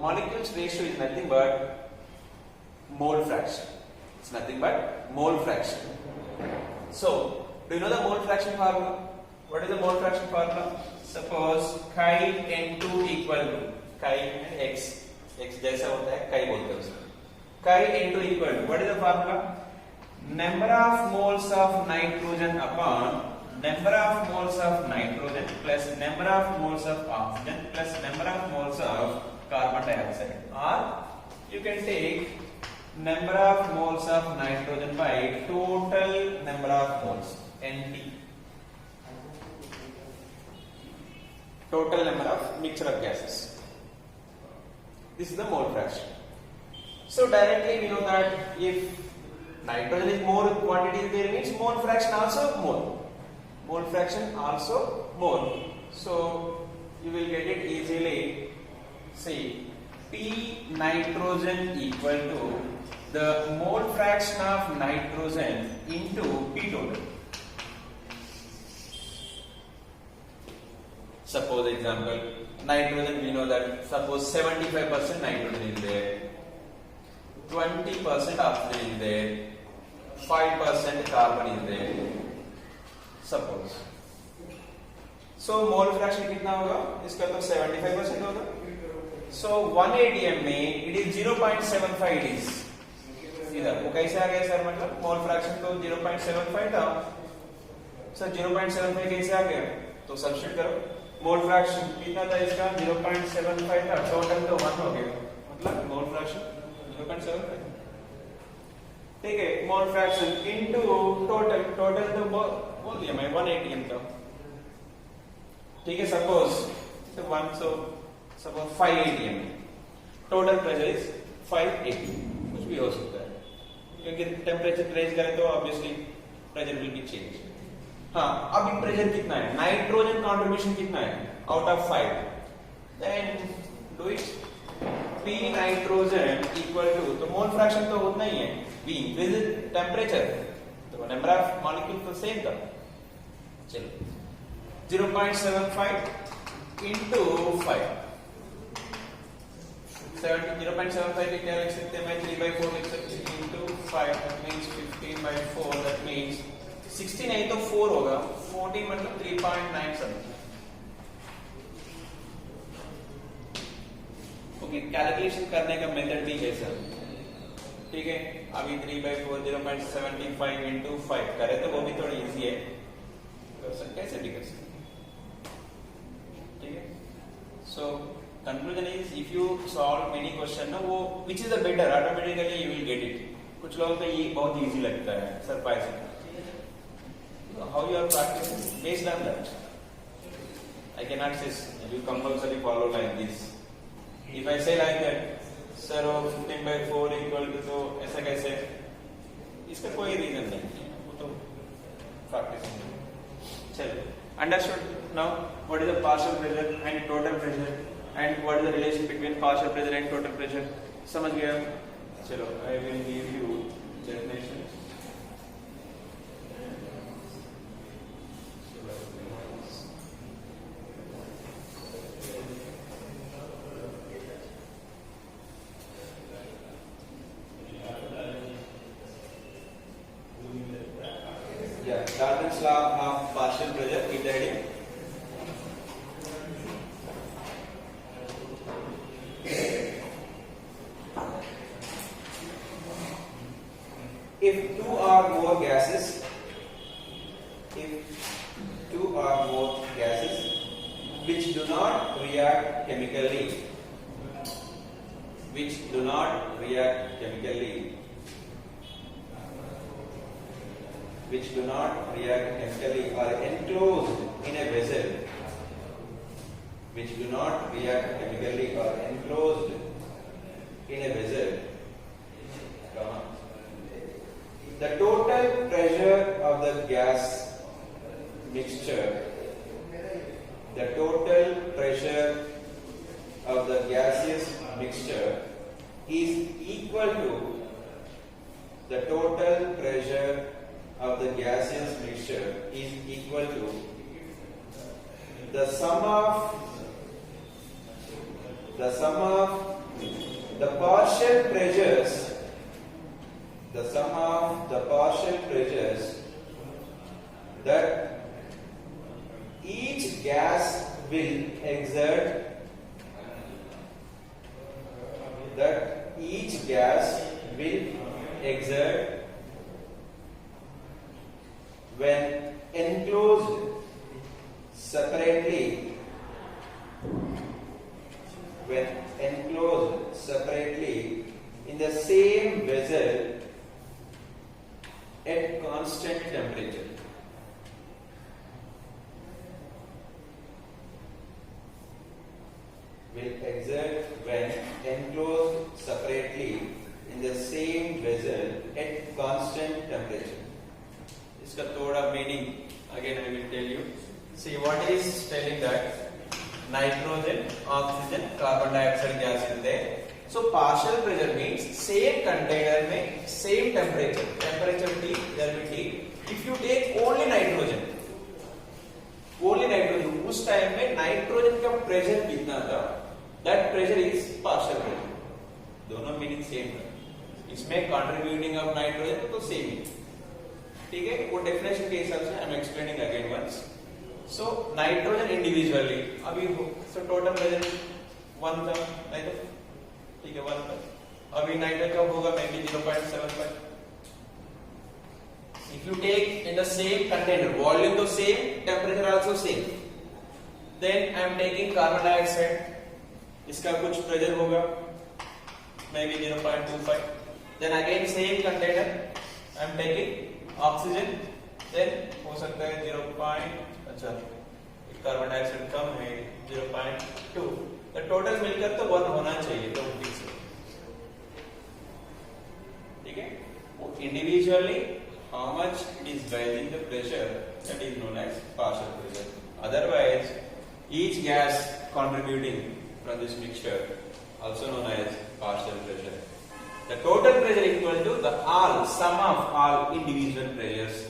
Molecules ratio is nothing but mole fraction. It's nothing but mole fraction. So, do you know the mole fraction formula? What is the mole fraction formula? Suppose chi n2 equal to chi and x. X जैसा होता है chi बोलते हैं उसको. Chi n2 equal to what is the formula? Number of moles of nitrogen upon number of moles of nitrogen plus number of moles of oxygen plus number of moles of carbon dioxide, or you can take number of moles of nitrogen by total number of moles, NT, total number of mixture of gases. This is the mole fraction. So directly we know that if nitrogen is more quantity there means mole fraction also more. Mole fraction also more. So you will get it easily. See, P nitrogen equal to the mole fraction of nitrogen into P total. Suppose example, nitrogen we know that suppose 75% nitrogen is there, 20% oxygen is there, 5% carbon is there. Suppose. So mole fraction कितना होगा? इसका तो 75% होगा. So 1 atm में it is 0.75 it is. इधर वो कैसे आ गया सर? मतलब मोल फ्रैक्शन तो 0.75 था. सर 0.75 कैसे आ गया? तो सब्स्टिट्यूट करो. मोल फ्रैक्शन कितना था इसका? 0.75 था. टोटल तो 1 हो गया. मतलब मोल फ्रैक्शन 0.75. ठीक है. Mole fraction into total. Total तो बोल दिया मैं 1 atm का. ठीक है. Suppose 5 atm. Total pressure is 5 atm. कुछ भी हो सकता है क्योंकि टेम्परेचर रेज करें तो obviously pressure will be change. हाँ, अभी प्रेशर कितना है? नाइट्रोजन कंट्रीब्यूशन कितना है out of 5? Then do it. P nitrogen equal to, तो मोल फ्रैक्शन तो उतना ही है. V इंक्रीज टेम्परेचर, तो नंबर ऑफ मॉलिक्यूल तो सेम था. चलो 0.75 into 5. 0.75 के क्या लिख सकते हैं? मैं 3/4 लिख सकते हैं into 5. that means 15/4. that means 16 नहीं तो 4 होगा. 14 मतलब 3.9 समथिंग. ओके, कैलकुलेशन करने का मेथड भी है सर. ठीक है. अभी 3/4 0.75 into 5 करें तो वो भी थोड़ी इजी है. कैसे भी कर सकते. ठीक है. सो conclusion is if you solve many question ना, वो which is the better, automatically you will get it. कुछ लोगों को ये बहुत easy लगता है, surprising. So how you are practicing based on that. I cannot say you compulsory follow like this. If I say like that, sir 15/4 equal to, तो ऐसा कैसे? इसका कोई reason नहीं है, वो तो practicing. चलो, understood now what is the partial pressure and total pressure? And what is the relation between partial pressure and total pressure? समझ गया? चलो, I will give you definition. Yeah, Darwin's law of partial pressure is the heading. If two or more gases which do not react chemically, are enclosed in a vessel, the total pressure of the gas mixture, is equal to the total pressure of the gaseous mixture is equal to the sum of the partial pressures, the sum of the partial pressures that each gas will exert, that each gas will exert when enclosed separately, when enclosed separately in the same vessel at constant temperature. Will exert when enclosed separately in the same vessel at constant temperature. इसका थोड़ा meaning again I will tell you. See what is telling that nitrogen, oxygen, carbon dioxide gas is there. So partial pressure means same container में same temperature, temperature T, there will be T. If you take only nitrogen, उस time में nitrogen का pressure कितना था, that pressure is partial pressure. दोनों meaning same है. इसमें contributing of nitrogen तो सेम ही. ठीक है, वो डेफिनेशन के हिसाब से I am explaining again once. So nitrogen individually अभी सो टोटल प्रेशर 1 था, नहीं तो ठीक है 1 था. अभी नाइट्रोजन का होगा may be 0.75. If you take in the same container, volume the same, temperature also same, then I am taking carbon dioxide. इसका कुछ प्रेशर होगा may be 0.25. Then again same container, I am taking oxygen. Then हो सकता है 0. अच्छा carbon dioxide कम है 0.2. तो total मिलकर तो 1 होना चाहिए. तो ठीक है, वो individually how much it is rising the pressure, that is known as partial pressure. Otherwise, each gas contributing from this mixture also known as partial pressure. The total pressure equal to the sum of all individual pressures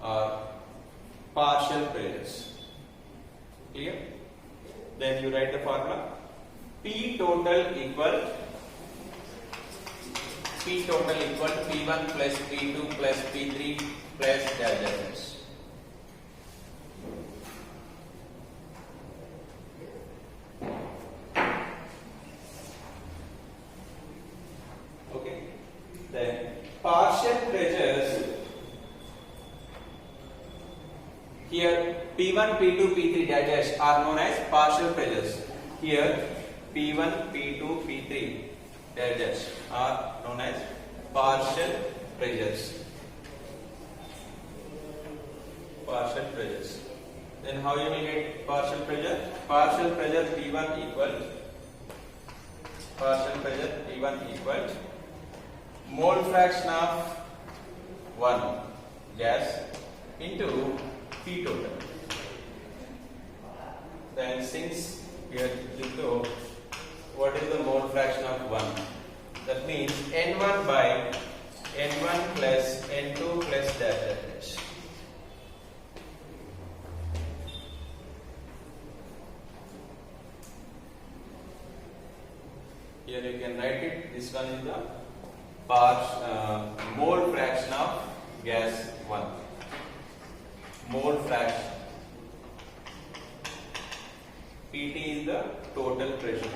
or partial pressures. Clear? Then you write the formula. P total equal P1 plus P2 plus P3 plus delta S. Okay. Then partial pressures here P1, P2, P3 delta S are known as partial pressures. Here P1, P2, P3 deltas are known as partial pressures. Partial pressures. Then how you will get partial pressure? Partial pressure P1 equal mole fraction of 1 gas into P total. Then since we are into what is the mole fraction of 1? That means N1 by N1 plus N2 plus delta H. Here you can write it. This one is the mole fraction of gas 1. Mole fraction. PT is the total pressure.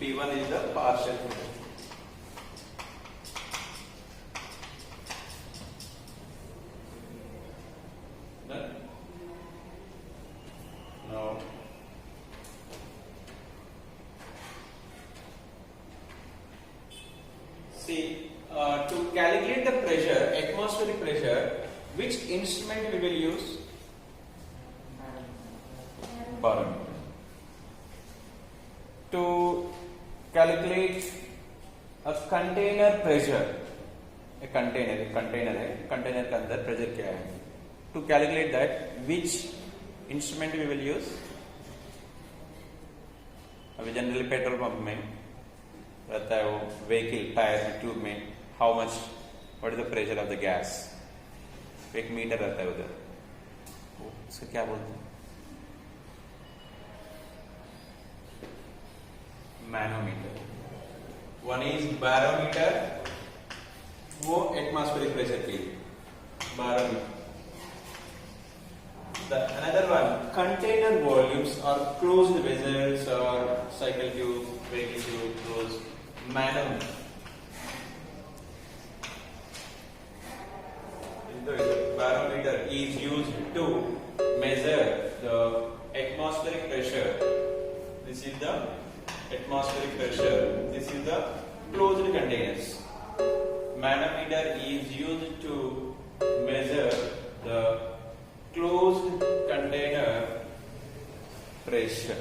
P1 is the partial pressure. Done? Now see, to calculate the pressure, atmospheric pressure, which instrument we will use? Barometer. To calculate a container pressure, a container है, container के अंदर pressure क्या है? To calculate that, which instrument we will use? अभी generally petrol pump में रहता है वो vehicle टायर में ट्यूब में how much, what is the pressure of the gas? एक मीटर रहता है उधर, उसका क्या बोलते हैं? manometer. One is barometer, वो atmospheric pressure के लिए barometer. Another one, container volumes or closed vessels or cycle tube, vehicle tube, closed manometer. The barometer is used to measure the atmospheric pressure. This is the atmospheric pressure. This is the closed containers. Manometer is used to measure the closed container pressure.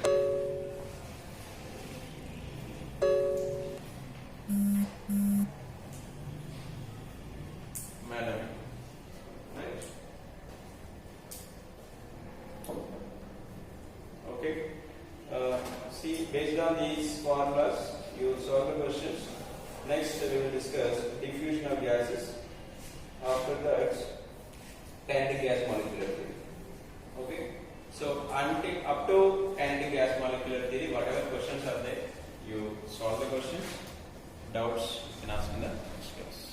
Manometer. Right? Okay. See, based on these formulas, you solve the questions. Next, we will discuss diffusion of gases. After that, kinetic gas molecular theory. Okay. So, until up to kinetic gas molecular theory, whatever questions are there, you solve the questions. Doubts you can ask in the next class.